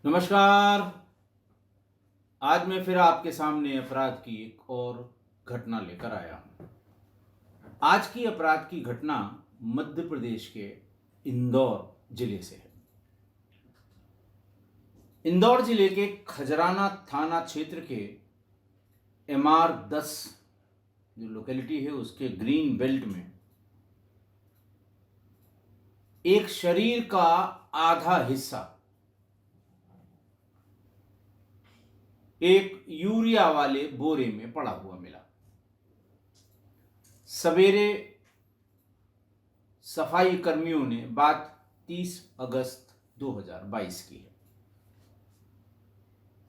नमस्कार। आज मैं फिर आपके सामने अपराध की एक और घटना लेकर आया हूं। आज की अपराध की घटना मध्य प्रदेश के इंदौर जिले से है। इंदौर जिले के खजराना थाना क्षेत्र के MR10 जो लोकेलिटी है उसके ग्रीन बेल्ट में एक शरीर का आधा हिस्सा एक यूरिया वाले बोरे में पड़ा हुआ मिला। सवेरे सफाई कर्मियों ने, बात 30 अगस्त 2022 की है,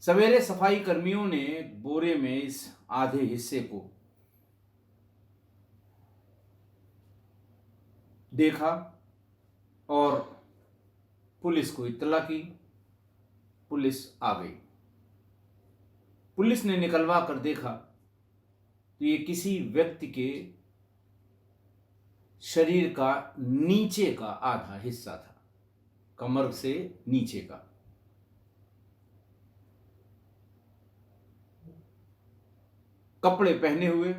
सवेरे सफाई कर्मियों ने बोरे में इस आधे हिस्से को देखा और पुलिस को इत्तला की। पुलिस आ गई। पुलिस ने निकलवा कर देखा तो ये किसी व्यक्ति के शरीर का नीचे का आधा हिस्सा था, कमर से नीचे का। कपड़े पहने हुए,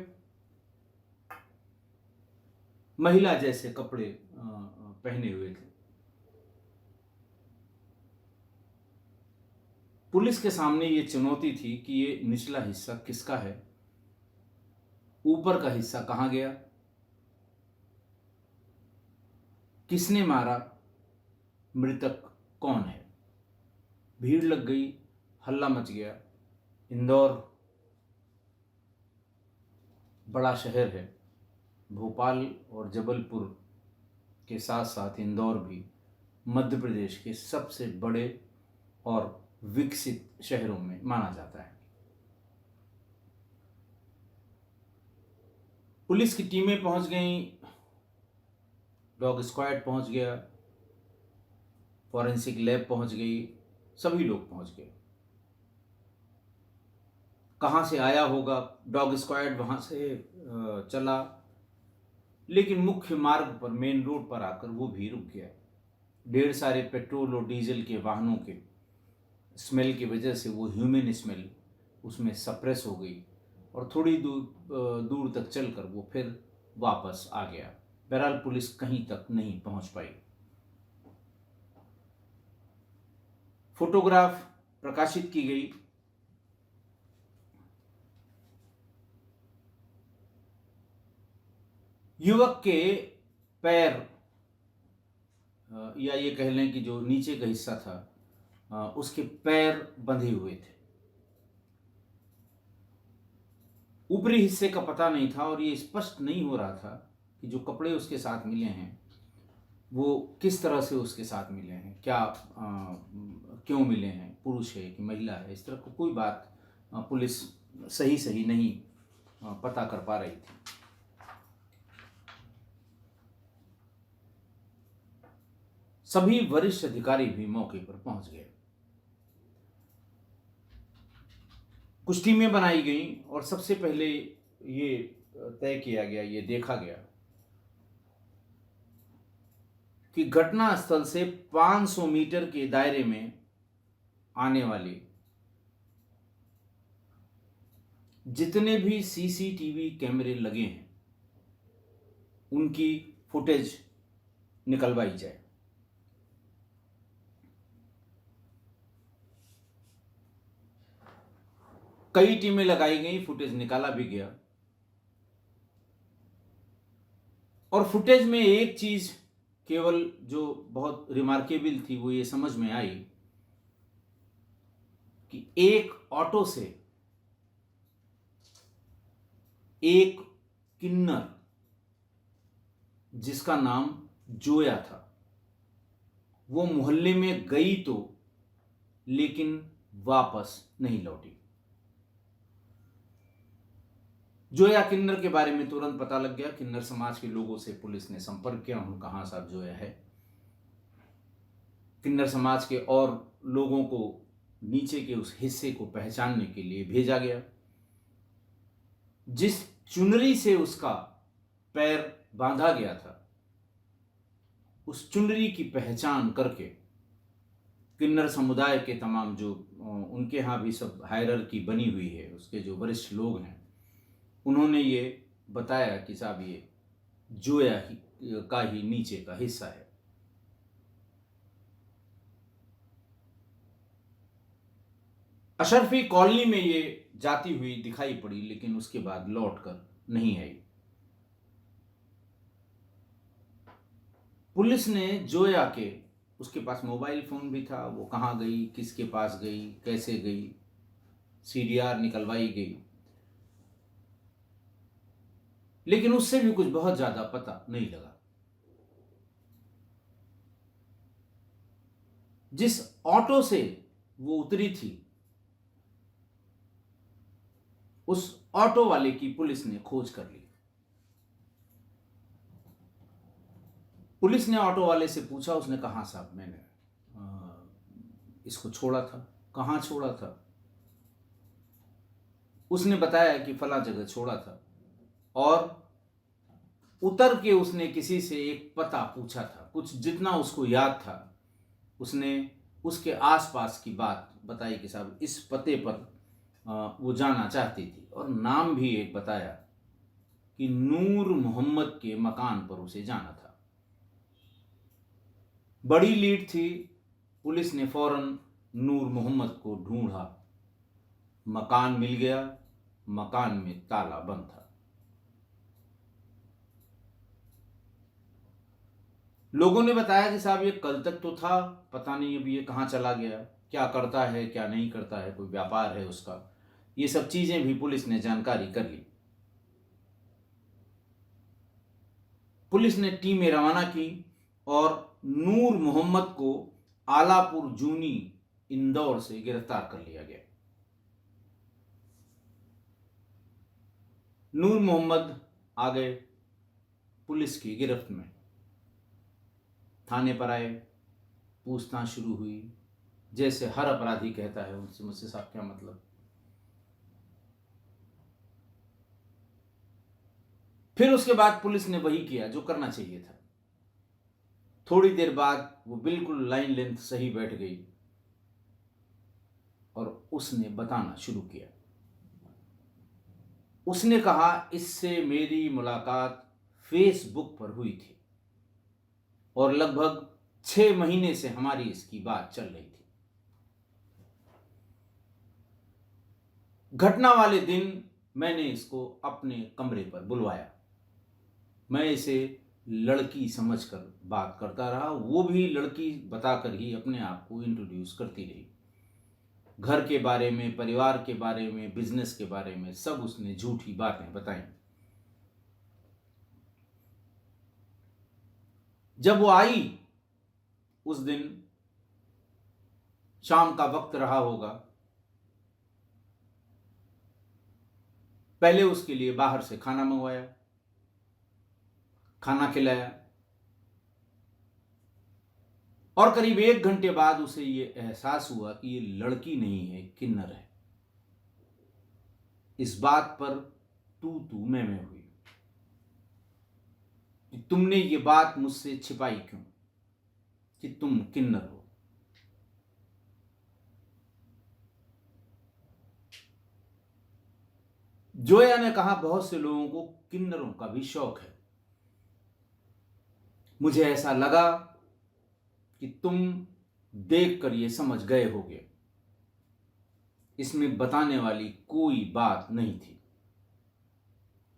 महिला जैसे कपड़े पहने हुए थे। पुलिस के सामने ये चुनौती थी कि ये निचला हिस्सा किसका है, ऊपर का हिस्सा कहां गया, किसने मारा, मृतक कौन है। भीड़ लग गई, हल्ला मच गया। इंदौर बड़ा शहर है। भोपाल और जबलपुर के साथ साथ इंदौर भी मध्य प्रदेश के सबसे बड़े और विकसित शहरों में माना जाता है। पुलिस की टीमें पहुंच गईं, डॉग स्क्वाड पहुंच गया, फॉरेंसिक लैब पहुंच गई, सभी लोग पहुंच गए। कहां से आया होगा, डॉग स्क्वाड वहां से चला, लेकिन मुख्य मार्ग पर, मेन रोड पर आकर वो भी रुक गया। ढेर सारे पेट्रोल और डीजल के वाहनों के स्मेल की वजह से वो ह्यूमन स्मेल उसमें सप्रेस हो गई और थोड़ी दूर तक चलकर वो फिर वापस आ गया। बहरहाल पुलिस कहीं तक नहीं पहुंच पाई। फोटोग्राफ प्रकाशित की गई। युवक के पैर, या ये कह लें कि जो नीचे का हिस्सा था, उसके पैर बंधे हुए थे। ऊपरी हिस्से का पता नहीं था और ये स्पष्ट नहीं हो रहा था कि जो कपड़े उसके साथ मिले हैं वो किस तरह से उसके साथ मिले हैं, क्यों मिले हैं, पुरुष है कि महिला है। इस तरह को कोई बात पुलिस सही नहीं पता कर पा रही थी। सभी वरिष्ठ अधिकारी भी मौके पर पहुंच गए। कुछ टीमें बनाई गईं और सबसे पहले ये तय किया गया, ये देखा गया कि घटनास्थल से 500 मीटर के दायरे में आने वाले जितने भी CCTV कैमरे लगे हैं उनकी फुटेज निकलवाई जाए। कई टीमें लगाई गई, फुटेज निकाला भी गया और फुटेज में एक चीज केवल जो बहुत रिमार्केबल थी वो ये समझ में आई कि एक ऑटो से एक किन्नर जिसका नाम जोया था, वो मोहल्ले में गई तो लेकिन वापस नहीं लौटी। जोया किन्नर के बारे में तुरंत पता लग गया। किन्नर समाज के लोगों से पुलिस ने संपर्क किया, उन्होंने कहा साहब जोया है। किन्नर समाज के और लोगों को नीचे के उस हिस्से को पहचानने के लिए भेजा गया। जिस चुनरी से उसका पैर बांधा गया था उस चुनरी की पहचान करके किन्नर समुदाय के तमाम जो उनके यहाँ भी सब हायरार्की बनी हुई है, उसके जो वरिष्ठ लोग हैं, उन्होंने ये बताया कि साहब ये जोया का ही नीचे का हिस्सा है। अशरफी कॉलोनी में ये जाती हुई दिखाई पड़ी, लेकिन उसके बाद लौटकर नहीं आई। पुलिस ने जोया के, उसके पास मोबाइल फोन भी था, वो कहाँ गई, किसके पास गई, कैसे गई, सीडीआर निकलवाई गई, लेकिन उससे भी कुछ बहुत ज्यादा पता नहीं लगा। जिस ऑटो से वो उतरी थी, उस ऑटो वाले की पुलिस ने खोज कर ली। पुलिस ने ऑटो वाले से पूछा, उसने कहा साहब मैंने इसको छोड़ा था। कहाँ छोड़ा था? उसने बताया कि फला जगह छोड़ा था, और उतर के उसने किसी से एक पता पूछा था, कुछ जितना उसको याद था उसने उसके आसपास की बात बताई कि साहब इस पते पर वो जाना चाहती थी, और नाम भी एक बताया कि नूर मोहम्मद के मकान पर उसे जाना था। बड़ी लीड थी, पुलिस ने फौरन नूर मोहम्मद को ढूंढा, मकान मिल गया, मकान में ताला बंद था। लोगों ने बताया कि साहब ये कल तक तो था, पता नहीं अभी ये कहाँ चला गया, क्या करता है क्या नहीं करता है, कोई व्यापार है उसका, ये सब चीजें भी पुलिस ने जानकारी कर ली। पुलिस ने टीमें रवाना की और नूर मोहम्मद को आलापुर जूनी इंदौर से गिरफ्तार कर लिया गया। नूर मोहम्मद आ गए पुलिस की गिरफ्त में, थाने पर आए, पूछताछ शुरू हुई, जैसे हर अपराधी कहता है उनसे, मुझसे साहब क्या मतलब। फिर उसके बाद पुलिस ने वही किया जो करना चाहिए था। थोड़ी देर बाद वो बिल्कुल लाइन लेंथ सही बैठ गई और उसने बताना शुरू किया। उसने कहा इससे मेरी मुलाकात फेसबुक पर हुई थी और लगभग 6 महीने से हमारी इसकी बात चल रही थी। घटना वाले दिन मैंने इसको अपने कमरे पर बुलवाया, मैं इसे लड़की समझकर बात करता रहा, वो भी लड़की बताकर ही अपने आप को इंट्रोड्यूस करती रही। घर के बारे में, परिवार के बारे में, बिजनेस के बारे में सब उसने झूठी बातें बताई। जब वो आई उस दिन शाम का वक्त रहा होगा, पहले उसके लिए बाहर से खाना मंगवाया, खाना खिलाया, और करीब 1 घंटे बाद उसे ये एहसास हुआ कि ये लड़की नहीं है, किन्नर है। इस बात पर तू मैं हुई कि तुमने ये बात मुझसे छिपाई क्यों कि तुम किन्नर हो। जोया ने कहा बहुत से लोगों को किन्नरों का भी शौक है, मुझे ऐसा लगा कि तुम देखकर ये समझ गए होगे, इसमें बताने वाली कोई बात नहीं थी।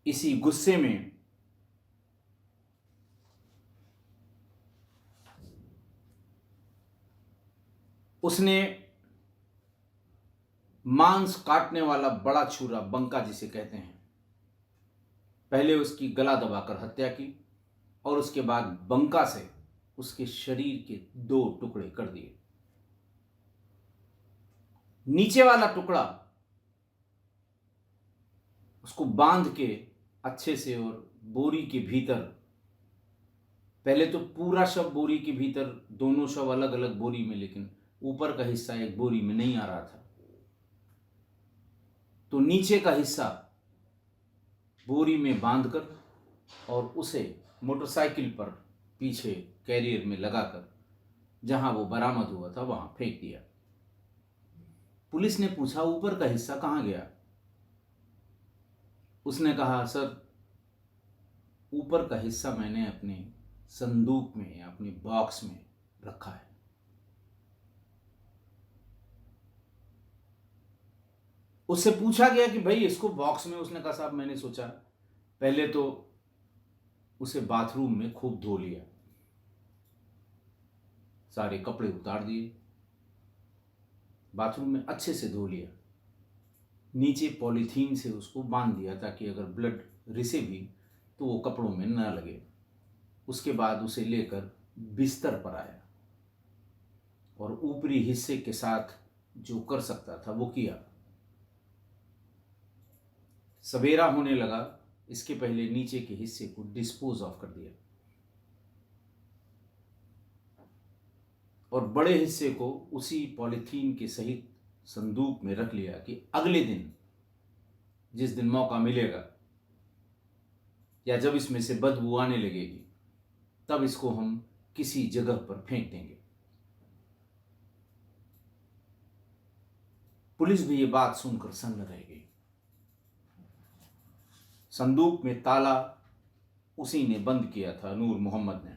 इसी गुस्से में उसने मांस काटने वाला बड़ा छुरा, बंका जिसे कहते हैं, पहले उसकी गला दबाकर हत्या की और उसके बाद बंका से उसके शरीर के 2 टुकड़े कर दिए। नीचे वाला टुकड़ा उसको बांध के अच्छे से और बोरी के भीतर, पहले तो पूरा शव बोरी के भीतर, दोनों शव अलग अलग बोरी में, लेकिन ऊपर का हिस्सा एक बोरी में नहीं आ रहा था, तो नीचे का हिस्सा बोरी में बांधकर और उसे मोटरसाइकिल पर पीछे कैरियर में लगाकर जहां वो बरामद हुआ था वहां फेंक दिया। पुलिस ने पूछा ऊपर का हिस्सा कहां गया? उसने कहा सर, ऊपर का हिस्सा मैंने अपने संदूक में या अपने बॉक्स में रखा है। उससे पूछा गया कि भाई इसको बॉक्स में, उसने कहा साहब मैंने सोचा पहले तो उसे बाथरूम में खूब धो लिया, सारे कपड़े उतार दिए, बाथरूम में अच्छे से धो लिया, नीचे पॉलीथीन से उसको बांध दिया ताकि अगर ब्लड रिसे भी तो वो कपड़ों में न लगे। उसके बाद उसे लेकर बिस्तर पर आया और ऊपरी हिस्से के साथ जो कर सकता था वो किया। सवेरा होने लगा, इसके पहले नीचे के हिस्से को डिस्पोज ऑफ कर दिया और बड़े हिस्से को उसी पॉलीथीन के सहित संदूक में रख लिया कि अगले दिन जिस दिन मौका मिलेगा या जब इसमें से बदबू आने लगेगी तब इसको हम किसी जगह पर फेंक देंगे। पुलिस भी ये बात सुनकर सन्न रह गई। संदूक में ताला उसी ने बंद किया था, नूर मोहम्मद ने।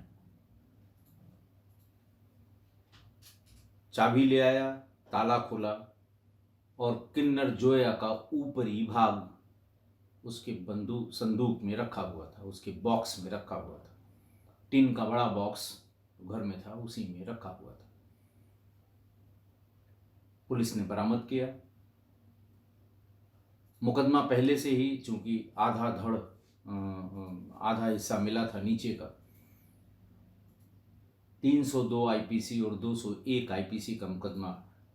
चाबी ले आया, ताला खोला और किन्नर जोया का ऊपरी भाग उसके संदूक में रखा हुआ था, उसके बॉक्स में रखा हुआ था। टिन का बड़ा बॉक्स घर में था, उसी में रखा हुआ था। पुलिस ने बरामद किया। मुकदमा पहले से ही, चूंकि आधा हिस्सा मिला था नीचे का, 302 आईपीसी और 201 आईपीसी का मुकदमा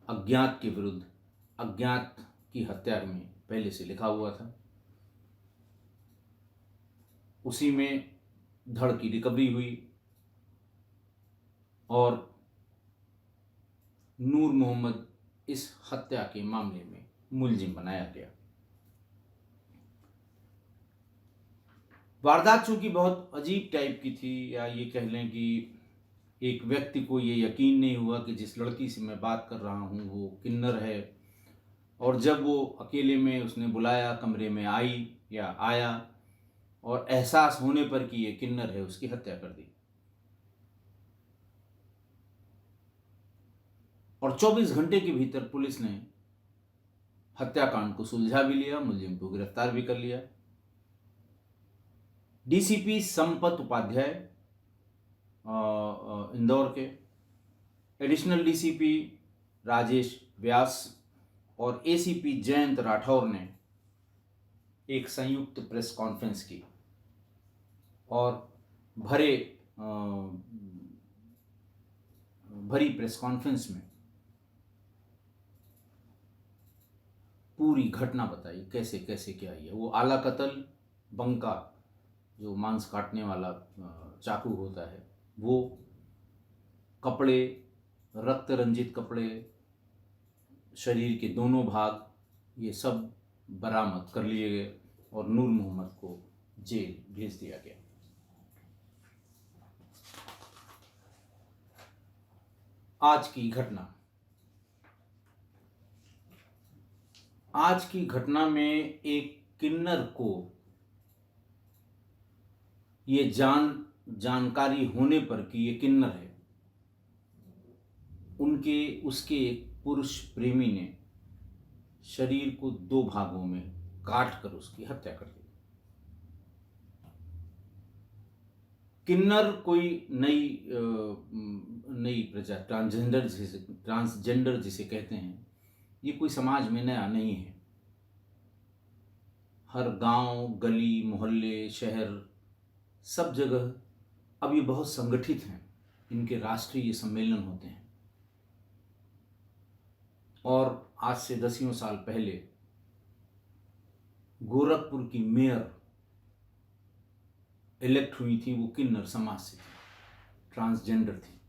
अज्ञात के विरुद्ध अज्ञात की हत्या में पहले से लिखा हुआ था। उसी में धड़ की रिकवरी हुई और नूर मोहम्मद इस हत्या के मामले में मुलजिम बनाया गया। वारदात चूंकि बहुत अजीब टाइप की थी, या ये कह लें कि एक व्यक्ति को ये यकीन नहीं हुआ कि जिस लड़की से मैं बात कर रहा हूँ वो किन्नर है, और जब वो अकेले में उसने बुलाया, कमरे में आई या आया और एहसास होने पर कि ये किन्नर है, उसकी हत्या कर दी। और 24 घंटे के भीतर पुलिस ने हत्याकांड को सुलझा भी लिया, मुलजिम को गिरफ्तार भी कर लिया। डीसीपी संपत उपाध्याय इंदौर के, एडिशनल डीसीपी राजेश व्यास और एसीपी जयंत राठौर ने एक संयुक्त प्रेस कॉन्फ्रेंस की और भरी प्रेस कॉन्फ्रेंस में पूरी घटना बताई, कैसे कैसे क्या है। वो आला कत्ल, बंका जो मांस काटने वाला चाकू होता है वो, कपड़े, रक्त रंजित कपड़े, शरीर के दोनों भाग, ये सब बरामद कर लिए गए और नूर मोहम्मद को जेल भेज दिया गया। आज की घटना में एक किन्नर को ये जानकारी होने पर कि ये किन्नर है, उसके एक पुरुष प्रेमी ने शरीर को 2 भागों में काट कर उसकी हत्या कर दी। किन्नर कोई नई प्रजा, ट्रांसजेंडर जिसे कहते हैं, ये कोई समाज में नया नहीं है। हर गांव, गली, मोहल्ले, शहर, सब जगह अब ये बहुत संगठित हैं। इनके राष्ट्रीय सम्मेलन होते हैं और आज से 10 साल पहले गोरखपुर की मेयर इलेक्ट हुई थी, वो किन्नर समाज से थी, ट्रांसजेंडर थी।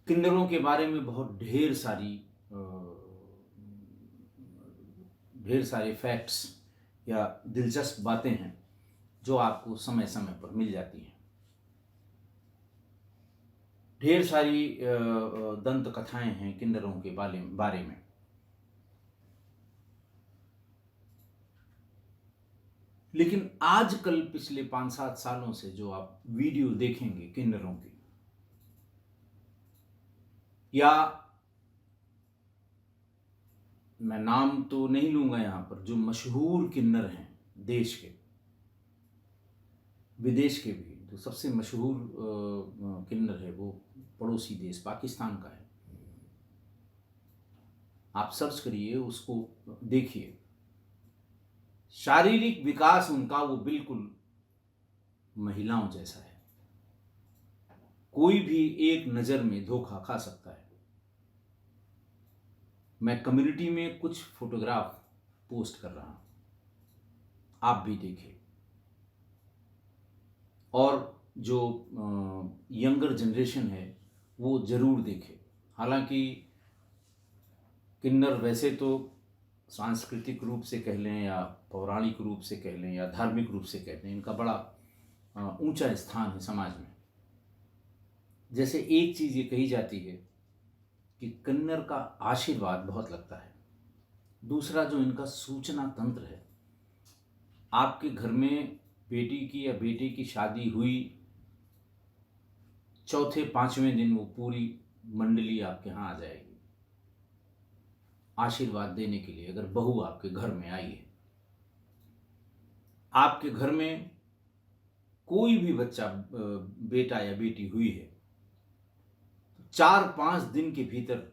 किन्नरों के बारे में बहुत ढेर सारे फैक्ट्स या दिलचस्प बातें हैं जो आपको समय समय पर मिल जाती हैं। ढेर सारी दंत कथाएं हैं किन्नरों के बारे में। लेकिन आजकल पिछले 5-7 सालों से जो आप वीडियो देखेंगे किन्नरों की, या मैं नाम तो नहीं लूंगा यहाँ पर, जो मशहूर किन्नर हैं देश के, विदेश के भी, तो सबसे मशहूर किन्नर है वो पड़ोसी देश पाकिस्तान का है। आप सर्च करिए, उसको देखिए। शारीरिक विकास उनका वो बिल्कुल महिलाओं जैसा है। कोई भी एक नज़र में धोखा खा सकता है। मैं कम्युनिटी में कुछ फोटोग्राफ पोस्ट कर रहा हूं, आप भी देखिए। और जो यंगर जनरेशन है वो ज़रूर देखे। हालांकि किन्नर वैसे तो सांस्कृतिक रूप से कह लें या पौराणिक रूप से कह लें या धार्मिक रूप से कह लें, इनका बड़ा ऊंचा स्थान है समाज में। जैसे एक चीज़ ये कही जाती है कि किन्नर का आशीर्वाद बहुत लगता है। दूसरा, जो इनका सूचना तंत्र है, आपके घर में बेटी की या बेटे की शादी हुई, चौथे 5वें दिन वो पूरी मंडली आपके यहाँ आ जाएगी आशीर्वाद देने के लिए। अगर बहू आपके घर में आई है, आपके घर में कोई भी बच्चा, बेटा या बेटी हुई है, 4-5 दिन के भीतर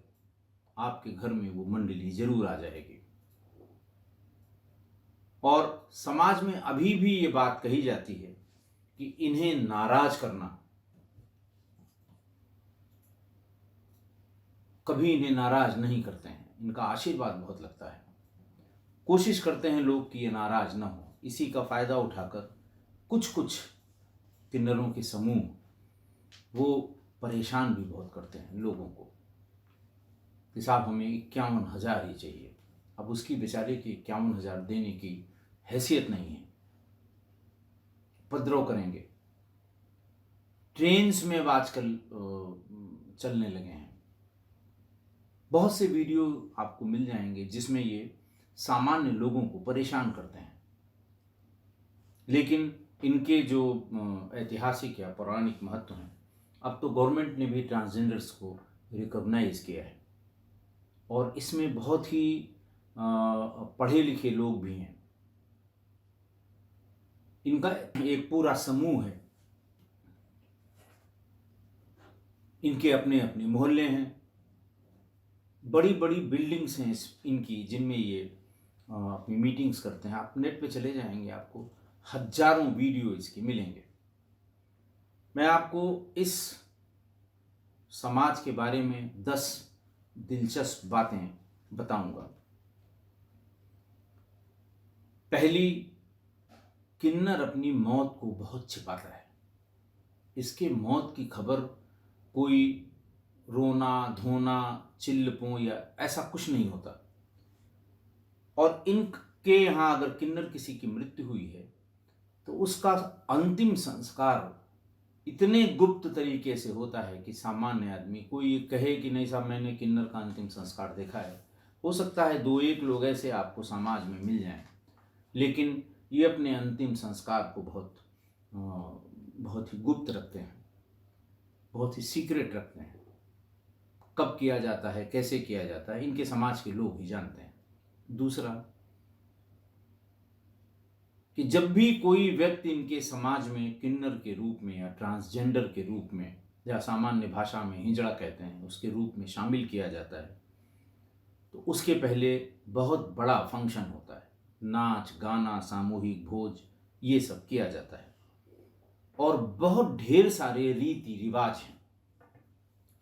आपके घर में वो मंडली जरूर आ जाएगी। और समाज में अभी भी ये बात कही जाती है कि इन्हें नाराज करना, कभी इन्हें नाराज नहीं करते हैं। इनका आशीर्वाद बहुत लगता है। कोशिश करते हैं लोग कि ये नाराज ना हो। इसी का फायदा उठाकर कुछ कुछ किन्नरों के समूह वो परेशान भी बहुत करते हैं लोगों को कि साहब हमें 51,000 ही चाहिए। अब उसकी बेचारे की 51,000 देने की हैसियत नहीं है, उपद्रव करेंगे। ट्रेन्स में अब आजकल चलने लगे हैं। बहुत से वीडियो आपको मिल जाएंगे जिसमें ये सामान्य लोगों को परेशान करते हैं। लेकिन इनके जो ऐतिहासिक या पौराणिक महत्व हैं, अब तो गवर्नमेंट ने भी ट्रांसजेंडर्स को रिकॉग्नाइज किया है और इसमें बहुत ही पढ़े लिखे लोग भी हैं। इनका एक पूरा समूह है, इनके अपने अपने मोहल्ले हैं, बड़ी बड़ी बिल्डिंग्स हैं इनकी, जिनमें ये अपनी मीटिंग्स करते हैं। आप नेट पे चले जाएंगे, आपको हजारों वीडियो इसके मिलेंगे। मैं आपको इस समाज के बारे में 10 दिलचस्प बातें बताऊंगा। पहली, किन्नर अपनी मौत को बहुत छिपाता है। इसके मौत की खबर कोई रोना धोना चिल्लपों या ऐसा कुछ नहीं होता। और इनके यहाँ अगर किन्नर किसी की मृत्यु हुई है तो उसका अंतिम संस्कार इतने गुप्त तरीके से होता है कि सामान्य आदमी, कोई कहे कि नहीं साहब मैंने किन्नर का अंतिम संस्कार देखा है, हो सकता है 2-1 लोग ऐसे आपको समाज में मिल जाएं, लेकिन ये अपने अंतिम संस्कार को बहुत ही गुप्त रखते हैं, बहुत ही सीक्रेट रखते हैं। कब किया जाता है, कैसे किया जाता है, इनके समाज के लोग ही जानते हैं। दूसरा, कि जब भी कोई व्यक्ति इनके समाज में किन्नर के रूप में या ट्रांसजेंडर के रूप में, या सामान्य भाषा में हिजड़ा कहते हैं, उसके रूप में शामिल किया जाता है, तो उसके पहले बहुत बड़ा फंक्शन होता है। नाच गाना, सामूहिक भोज, ये सब किया जाता है और बहुत ढेर सारे रीति रिवाज हैं।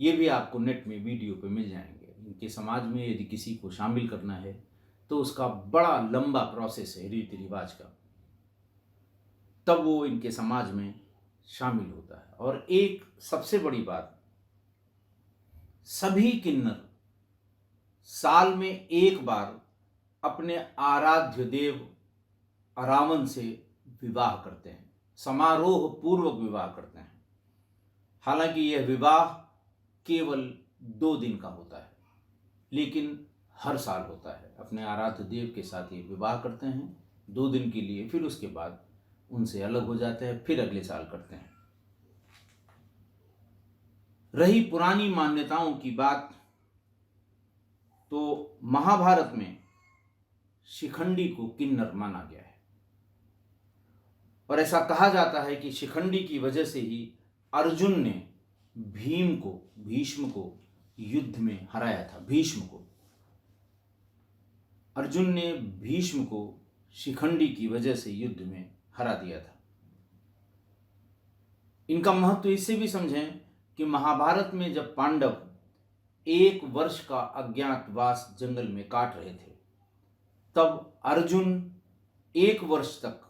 ये भी आपको नेट में वीडियो पे मिल जाएंगे। इनके समाज में यदि किसी को शामिल करना है तो उसका बड़ा लंबा प्रोसेस है रीति रिवाज का, तब वो इनके समाज में शामिल होता है। और एक सबसे बड़ी बात, सभी किन्नर साल में एक बार अपने आराध्य देव अरावन से विवाह करते हैं, समारोह पूर्वक विवाह करते हैं। हालांकि यह विवाह केवल 2 दिन का होता है, लेकिन हर साल होता है। अपने आराध्य देव के साथ ये विवाह करते हैं 2 दिन के लिए, फिर उसके बाद उनसे अलग हो जाते हैं, फिर अगले साल करते हैं। रही पुरानी मान्यताओं की बात, तो महाभारत में शिखंडी को किन्नर माना गया है और ऐसा कहा जाता है कि शिखंडी की वजह से ही अर्जुन ने भीष्म को युद्ध में हराया था। अर्जुन ने भीष्म को शिखंडी की वजह से युद्ध में हरा दिया था। इनका महत्व इससे भी समझें कि महाभारत में जब पांडव 1 वर्ष का अज्ञातवास जंगल में काट रहे थे, तब अर्जुन 1 वर्ष तक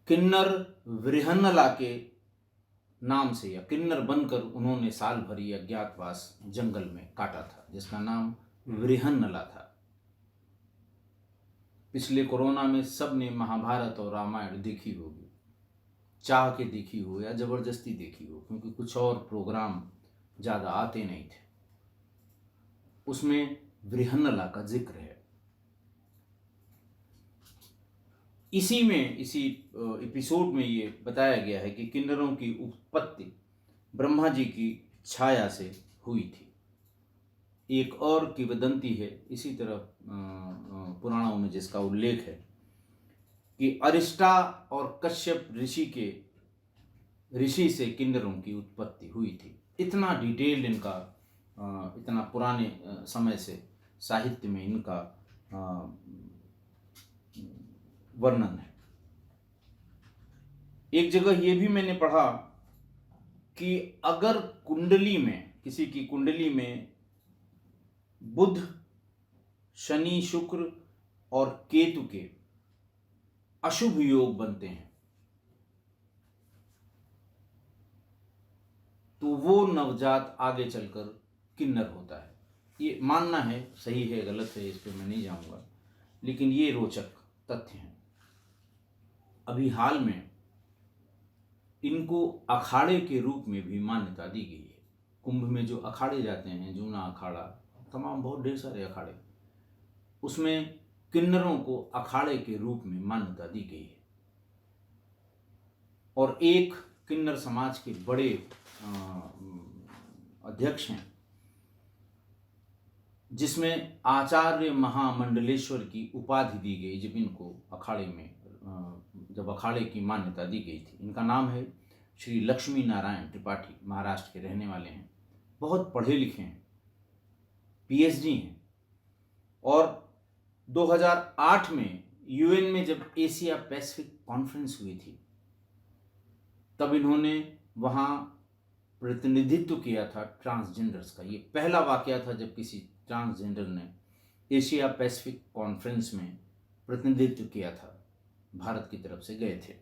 किन्नर वृहन्नला के नाम से या किन्नर बनकर उन्होंने साल भर ये अज्ञातवास जंगल में काटा था, जिसका नाम वृहन्नला था। पिछले कोरोना में सब ने महाभारत और रामायण देखी होगी, चाह के देखी हो या जबरदस्ती देखी हो, क्योंकि कुछ और प्रोग्राम ज़्यादा आते नहीं थे। उसमें वृहन्नला का जिक्र है। इसी एपिसोड में ये बताया गया है कि किन्नरों की उत्पत्ति ब्रह्मा जी की छाया से हुई थी। एक और किंवदंती है इसी तरह पुराणों में, जिसका उल्लेख है कि अरिष्टा और कश्यप ऋषि से किन्नरों की उत्पत्ति हुई थी। इतना डिटेल्ड इनका, इतना पुराने समय से साहित्य में इनका वर्णन है। एक जगह ये भी मैंने पढ़ा कि अगर किसी की कुंडली में बुध, शनि, शुक्र और केतु के अशुभ योग बनते हैं, तो वो नवजात आगे चलकर किन्नर होता है। ये मानना है, सही है गलत है इस पर मैं नहीं जाऊंगा, लेकिन ये रोचक तथ्य हैं। अभी हाल में इनको अखाड़े के रूप में भी मान्यता दी गई है। कुंभ में जो अखाड़े जाते हैं, जूना अखाड़ा, तमाम बहुत ढेर सारे अखाड़े, उसमें किन्नरों को अखाड़े के रूप में मान्यता दी गई है। और एक किन्नर समाज के बड़े अध्यक्ष हैं, जिसमें आचार्य महामंडलेश्वर की उपाधि दी गई जब इनको अखाड़े में जब अखाड़े की मान्यता दी गई थी। इनका नाम है श्री लक्ष्मी नारायण त्रिपाठी, महाराष्ट्र के रहने वाले हैं, बहुत पढ़े लिखे हैं, पीएचडी हैं। और 2008 में यूएन में जब एशिया पैसिफिक कॉन्फ्रेंस हुई थी, तब इन्होंने वहाँ प्रतिनिधित्व किया था ट्रांसजेंडर्स का। ये पहला वाकया था जब किसी ट्रांसजेंडर ने एशिया पैसिफिक कॉन्फ्रेंस में प्रतिनिधित्व किया था, भारत की तरफ से गए थे।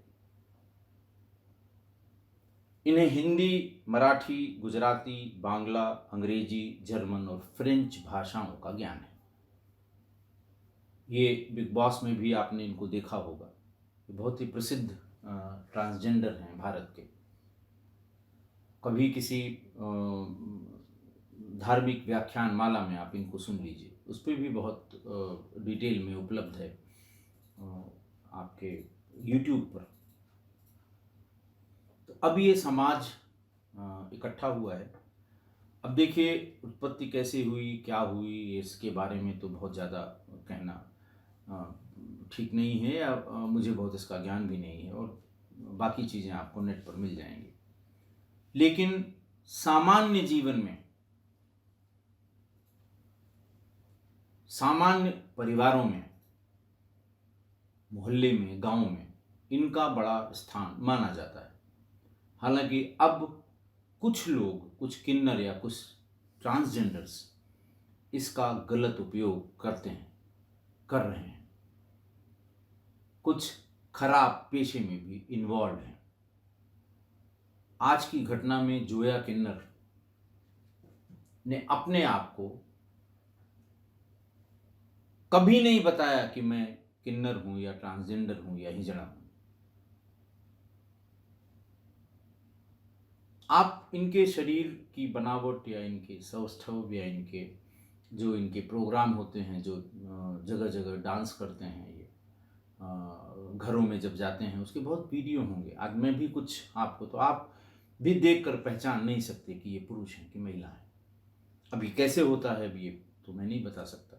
इन्हें हिंदी, मराठी, गुजराती, बांग्ला, अंग्रेजी, जर्मन और फ्रेंच भाषाओं का ज्ञान है। ये बिग बॉस में भी आपने इनको देखा होगा। ये बहुत ही प्रसिद्ध ट्रांसजेंडर हैं भारत के। कभी किसी धार्मिक व्याख्यान माला में आप इनको सुन लीजिए, उस पर भी बहुत डिटेल में उपलब्ध है आपके यूट्यूब पर। तो अब ये समाज इकट्ठा हुआ है। अब देखिए उत्पत्ति कैसे हुई, क्या हुई, इसके बारे में तो बहुत ज़्यादा कहना ठीक नहीं है, या मुझे बहुत इसका ज्ञान भी नहीं है, और बाकी चीज़ें आपको नेट पर मिल जाएंगी। लेकिन सामान्य जीवन में, सामान्य परिवारों में, मोहल्ले में, गांव में इनका बड़ा स्थान माना जाता है। हालांकि अब कुछ लोग, कुछ किन्नर या कुछ ट्रांसजेंडर्स इसका गलत उपयोग कर रहे हैं, कुछ खराब पेशे में भी इन्वॉल्व हैं। आज की घटना में जोया किन्नर ने अपने आप को कभी नहीं बताया कि मैं किन्नर हूं या ट्रांसजेंडर हूं या हिजड़ा हूं। आप इनके शरीर की बनावट या इनके सौष्ठव या इनके जो इनके प्रोग्राम होते हैं, जो जगह जगह डांस करते हैं ये घरों में जब जाते हैं, उसके बहुत वीडियो होंगे। आज मैं भी कुछ आपको, तो आप भी देख कर पहचान नहीं सकते कि ये पुरुष हैं कि महिला हैं। अभी कैसे होता है अभी ये तो मैं नहीं बता सकता,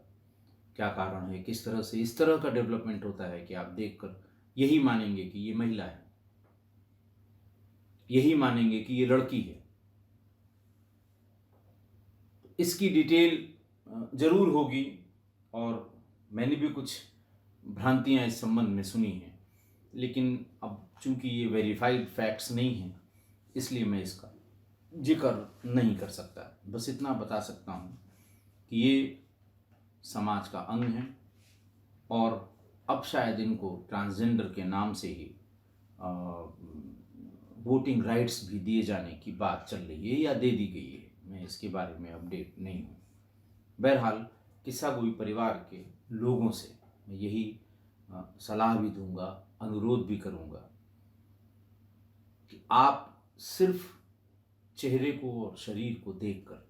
क्या कारण है, किस तरह से इस तरह का डेवलपमेंट होता है कि आप देखकर यही मानेंगे कि ये महिला है, यही मानेंगे कि ये लड़की है। इसकी डिटेल जरूर होगी और मैंने भी कुछ भ्रांतियां इस संबंध में सुनी हैं, लेकिन अब चूंकि ये वेरीफाइड फैक्ट्स नहीं हैं, इसलिए मैं इसका जिक्र नहीं कर सकता। बस इतना बता सकता हूँ कि ये समाज का अंग है और अब शायद इनको ट्रांसजेंडर के नाम से ही वोटिंग राइट्स भी दिए जाने की बात चल रही है या दे दी गई है। मैं इसके बारे में अपडेट नहीं हूँ। बहरहाल किस्सागोई परिवार के लोगों से मैं यही सलाह भी दूंगा, अनुरोध भी करूंगा कि आप सिर्फ चेहरे को और शरीर को देखकर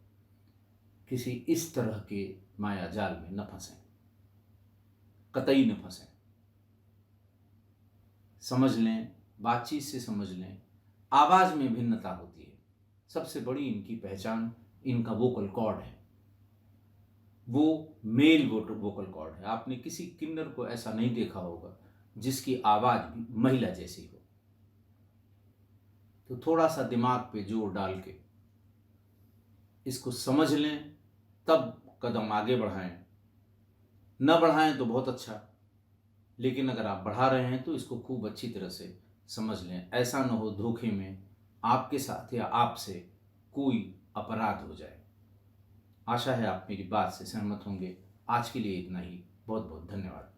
किसी इस तरह के माया जाल में न फंसें, कतई न फंसें। समझ लें, बातचीत से समझ लें, आवाज़ में भिन्नता होती है। सबसे बड़ी इनकी पहचान इनका वोकल कॉर्ड है, वो मेल वोकल कॉर्ड है। आपने किसी किन्नर को ऐसा नहीं देखा होगा जिसकी आवाज़ भी महिला जैसी हो। तो थोड़ा सा दिमाग पे जोर डाल के इसको समझ लें, तब कदम आगे बढ़ाएं। न बढ़ाएं तो बहुत अच्छा, लेकिन अगर आप बढ़ा रहे हैं तो इसको खूब अच्छी तरह से समझ लें। ऐसा न हो धोखे में आपके साथ या आपसे कोई अपराध हो जाए। आशा है आप मेरी बात से सहमत होंगे। आज के लिए इतना ही। बहुत बहुत धन्यवाद।